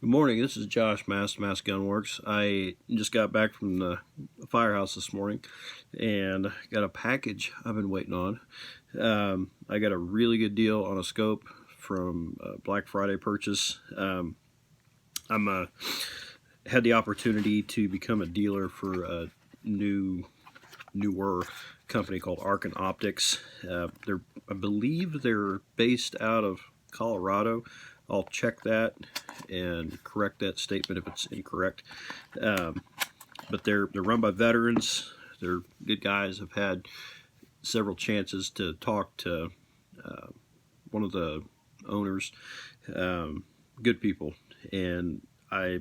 Good morning, this is Josh Mass Gunworks. I just got back from the firehouse this morning and got a package I've been waiting on. I got a really good deal on a scope from a Black Friday purchase. I'm had the opportunity to become a dealer for a newer company called Arken Optics. I believe they're based out of Colorado. I'll check that and correct that statement if it's incorrect. But they're run by veterans. They're good guys. I've had several chances to talk to one of the owners. Good people, and I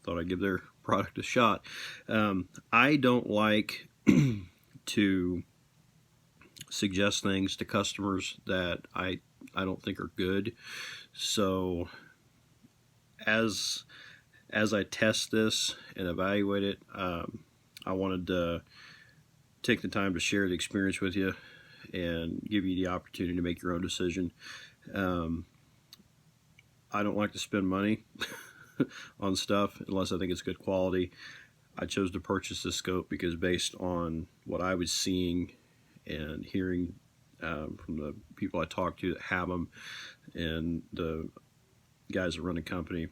thought I'd give their product a shot. I don't like to suggest things to customers that I don't think are good. So as I test this and evaluate it, I wanted to take the time to share the experience with you and give you the opportunity to make your own decision. I don't like to spend money on stuff unless I think it's good quality. I chose to purchase this scope because based on what I was seeing and hearing from the people I talked to that have them and the guys that run the company,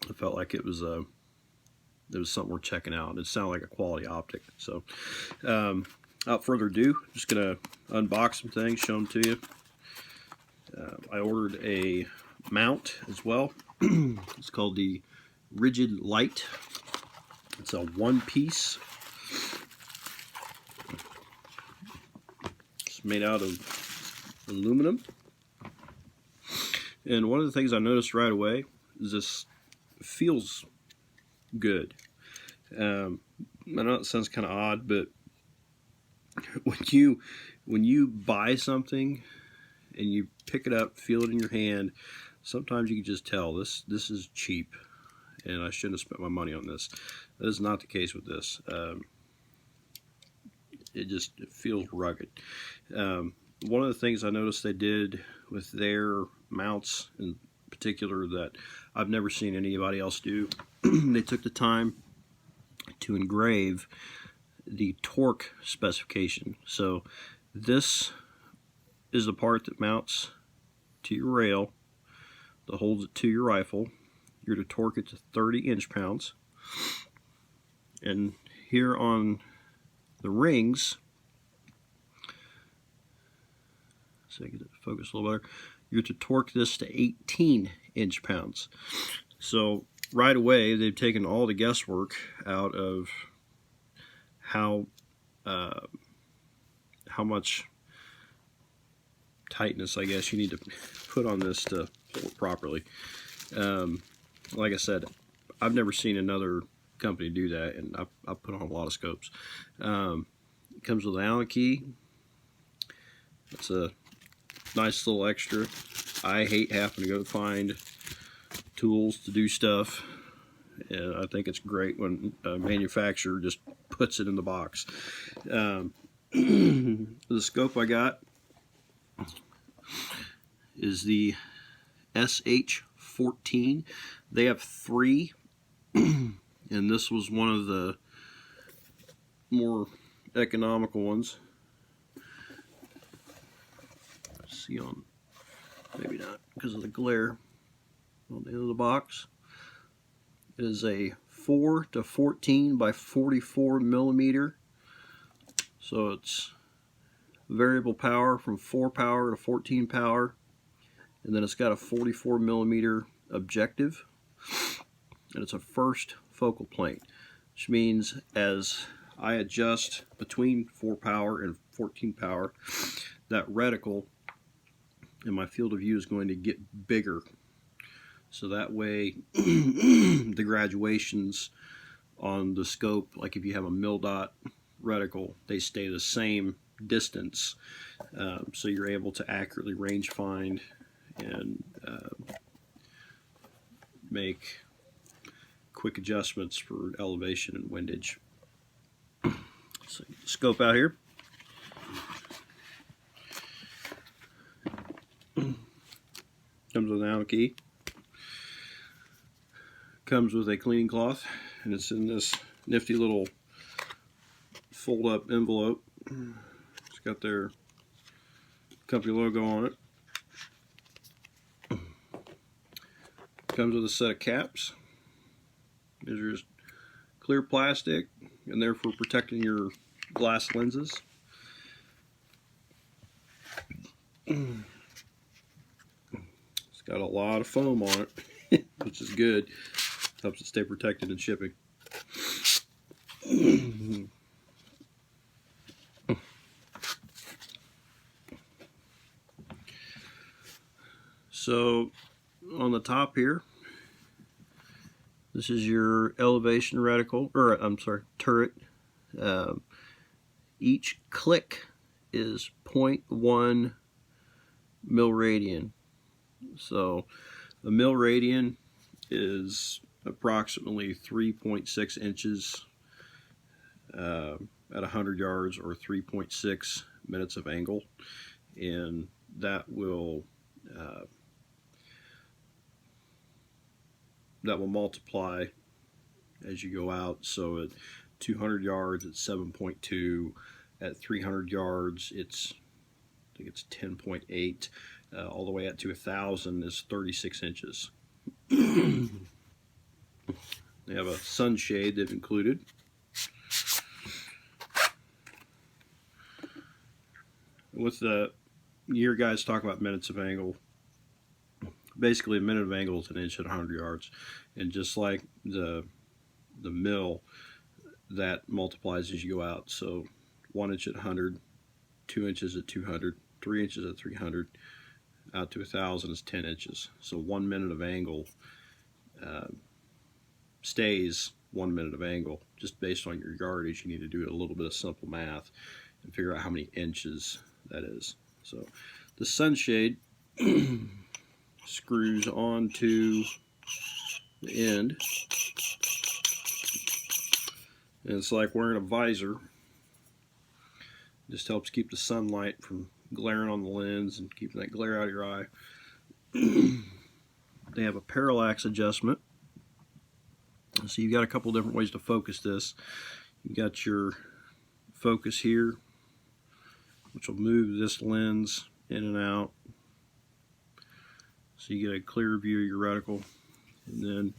I felt like it was something worth checking out. It sounded like a quality optic. So without further ado, I'm just gonna unbox some things, show them to you. I ordered a mount as well. It's called the Rigid Light. It's a one-piece. It's made out of aluminum. And one of the things I noticed right away is this feels good. I know it sounds kind of odd, but when you buy something and you pick it up, feel it in your hand, sometimes you can just tell this is cheap, and I shouldn't have spent my money on this. That is not the case with this. It feels rugged. One of the things I noticed they did with their mounts in particular that I've never seen anybody else do, they took the time to engrave the torque specification. So this is the part that mounts to your rail that holds it to your rifle. You're to torque it to 30 inch-pounds. And here on the rings, so I get it to focus a little better, you're to torque this to 18 inch-pounds. So right away they've taken all the guesswork out of how much tightness, I guess, you need to put on this to hold it properly. Like I said, I've never seen another company do that, and I've put on a lot of scopes. It comes with an Allen key. It's a nice little extra. I hate having to go find tools to do stuff, and I think it's great when a manufacturer just puts it in the box. The scope I got is the SH4. They have 3, and this was one of the more economical ones. See on, maybe not because of the glare on the end of the box. It is a 4 to 14 by 44 millimeter, so it's variable power from 4 power to 14 power, and then it's got a 44 millimeter objective, and it's a first focal plane, which means as I adjust between 4 power and 14 power, that reticle in my field of view is going to get bigger, so that way the graduations on the scope, like if you have a mil dot reticle, they stay the same distance, so you're able to accurately range find and make quick adjustments for elevation and windage. So scope out here. Comes with an Allen key. Comes with a cleaning cloth, and it's in this nifty little fold-up envelope. It's got their company logo on it. Comes with a set of caps. These are just clear plastic, and therefore protecting your glass lenses. It's got a lot of foam on it, which is good. Helps it stay protected in shipping. So on the top here, this is your elevation reticle, or I'm sorry, turret. Each click is 0.1 milradian. So a milradian is approximately 3.6 inches at 100 yards, or 3.6 minutes of angle, and that will multiply as you go out. So at 200 yards it's 7.2, at 300 yards I think it's 10.8, all the way up to 1,000 is 36 inches. They have a sunshade they've included. With the, you hear guys talk about minutes of angle. Basically, a minute of angle is an inch at 100 yards, and just like the mill, that multiplies as you go out. So 1 inch at 100, 2 inches at 200, 3 inches at 300, out to 1,000 is 10 inches. So 1 minute of angle stays 1 minute of angle. Just based on your yardage, you need to do a little bit of simple math and figure out how many inches that is. So the sunshade screws onto the end, and it's like wearing a visor. Just helps keep the sunlight from glaring on the lens and keeping that glare out of your eye. They have a parallax adjustment, so you've got a couple different ways to focus this. You got your focus here, which will move this lens in and out, so you get a clear view of your reticle. And then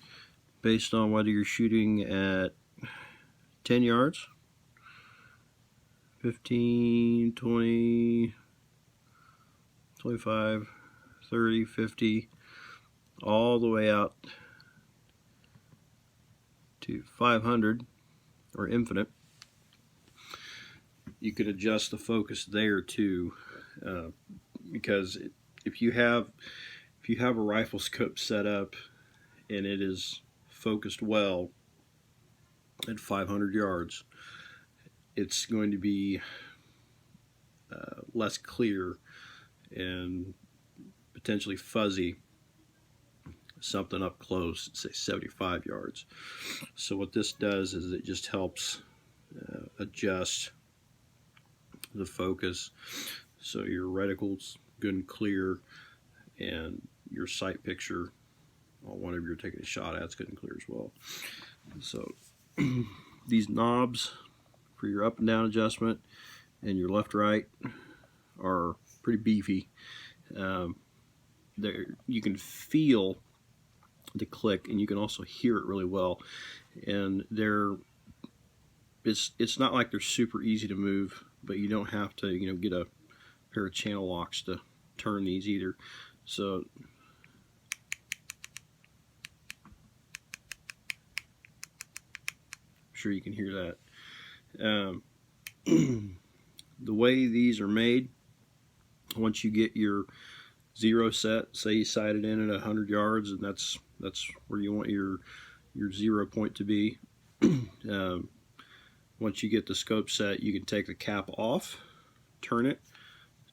based on whether you're shooting at 10 yards, 15, 20, 25, 30, 50, all the way out to 500 or infinite, you could adjust the focus there too, because if you have a rifle scope set up and it is focused well at 500 yards, it's going to be less clear and potentially fuzzy something up close, say 75 yards. So what this does is it just helps adjust the focus so your reticle's good and clear, and your sight picture on whatever you're taking a shot at is good and clear as well. So these knobs for your up and down adjustment and your left right are pretty beefy. You can feel the click, and you can also hear it really well, and it's not like they're super easy to move, but you don't have to get a pair of channel locks to turn these either. So I'm sure you can hear that. The way these are made, once you get your zero set, say you sighted in at 100 yards, and that's where you want your 0 point to be. Once you get the scope set, you can take the cap off, turn it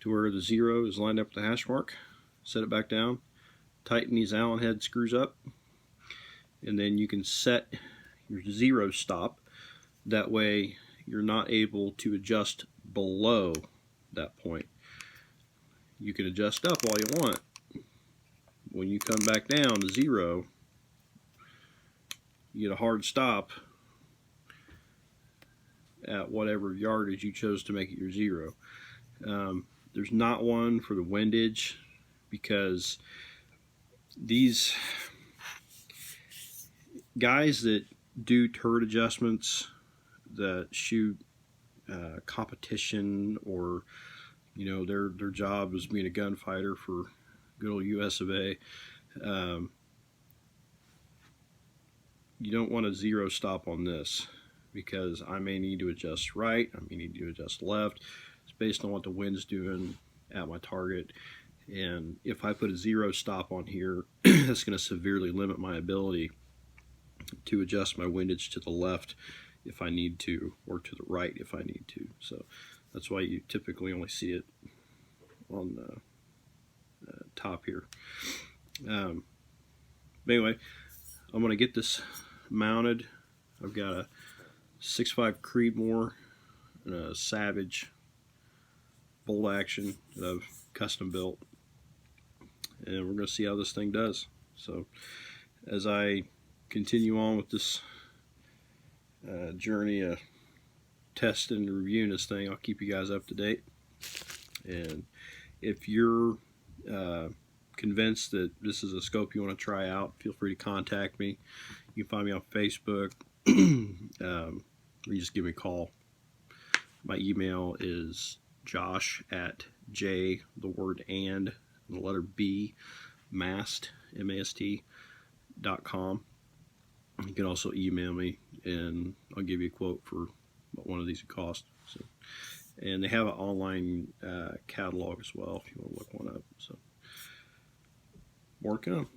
to where the 0 is lined up with the hash mark, set it back down, tighten these Allen head screws up, and then you can set your 0 stop. That way you're not able to adjust below that point. You can adjust up all you want. When you come back down to 0, you get a hard stop at whatever yardage you chose to make it your zero. There's not one for the windage, because these guys that do turret adjustments, that shoot competition, or their job is being a gunfighter for good old US of A, you don't want a zero stop on this, because I may need to adjust right, I may need to adjust left. It's based on what the wind's doing at my target, and if I put a zero stop on here, that's going to severely limit my ability to adjust my windage to the left if I need to, or to the right if I need to. So that's why you typically only see it on the top here. But anyway, I'm going to get this mounted. I've got a 6.5 Creedmoor and a Savage bolt action that I've custom built, and we're going to see how this thing does. So as I continue on with this journey of testing and reviewing this thing, I'll keep you guys up to date. And if you're convinced that this is a scope you want to try out, feel free to contact me. You can find me on Facebook, or you just give me a call. My email is josh@j, the word and the letter B, mast, MAST.com. You can also email me, and I'll give you a quote for what one of these would cost. So, and they have an online catalog as well if you want to look one up. So, working on.